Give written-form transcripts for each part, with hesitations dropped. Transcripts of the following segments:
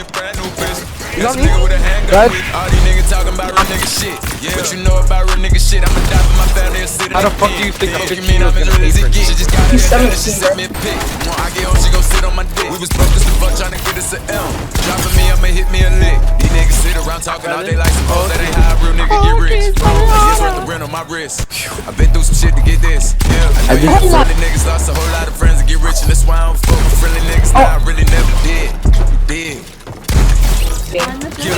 me a brand new business. Got some nigga with a handgun with all these niggas talking about real nigga shit. Yeah, what you know about real nigga shit? I'ma die for my family and sit in How the fuck do you think I'm 15 I'm as real as it gets. She just got He's her head down and she 17, sent me a pic. When I get home, she gon' sit on my dick. We was broke as the fuck trying to get us an L. Dropping me, I'ma hit me a lick. These niggas sit around talking all day like some hoes. That ain't how a real nigga get rich. It's worth the rent on my wrist. I been through some shit to get this. Yeah, I know you friendly niggas lost a whole lot of friends to get rich, and that's why I don't fuck with friendly niggas. Nah, I really never did.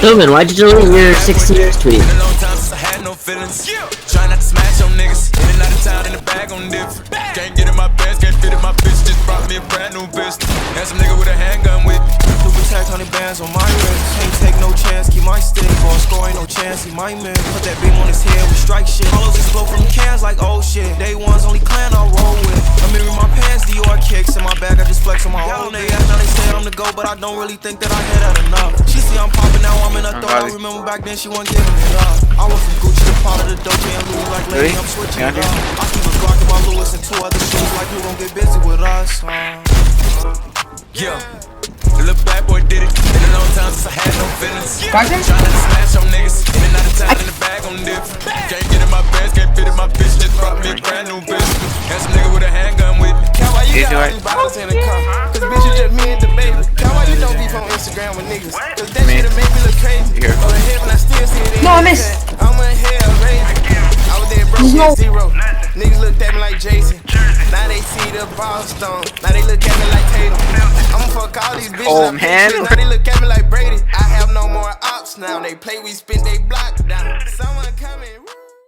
Tillman, why'd you delete your 16 years tweet? Been a long time since I had no feelings. Try not to smash on niggas. In and out of town in the bag on different. Can't get in my pants, can't fit in my bitch. Just brought me a brand new business. Had some nigga with a handgun with me. Super tax 100 bands on my wrist. Can't take no chance, keep my stick. Ball score ain't no chance, he might miss. Put that beam on his head, we strike shit. Hollows explode from cans like oh shit. Day one's only clan I roll with. I'm in my pants, Dior kicks. In my bag, I just flex on my own. They act now they say I'm the go, but I don't really think that I hit that enough. She see I'm popping now, I'm in a throw. I remember back then she wasn't giving it up. I went from Gucci to Prada to Dolce and Louis like lady, I'm switching it up. I keep a Glock in my Louis and 2 other shoes like who gon' get busy with us. Yeah. The little bad boy did it. Been a long time since I had no feelings. Trying to smash on niggas. In and out of town in the bag on different. Can't get in my pants, can't fit in my bitch. Just brought me a brand new business. Had some nigga with a handgun with me. Why you got all these bottles in the car? Cause bitch, you just me and the baby. Why you don't beef on Instagram with niggas? Cause that shit'll make me look crazy. Oh, the heaven, I still see it in. No, I missed. I'm in hell, baby. I was there broke at zero. Niggas looked at me like Jason. Now they see the Boston. Now they look at me like Tatum. I'ma fuck all these bitches. Oh man. Now they look at me like Brady. I have no more ops now. They play, we spin, they block down. Someone coming.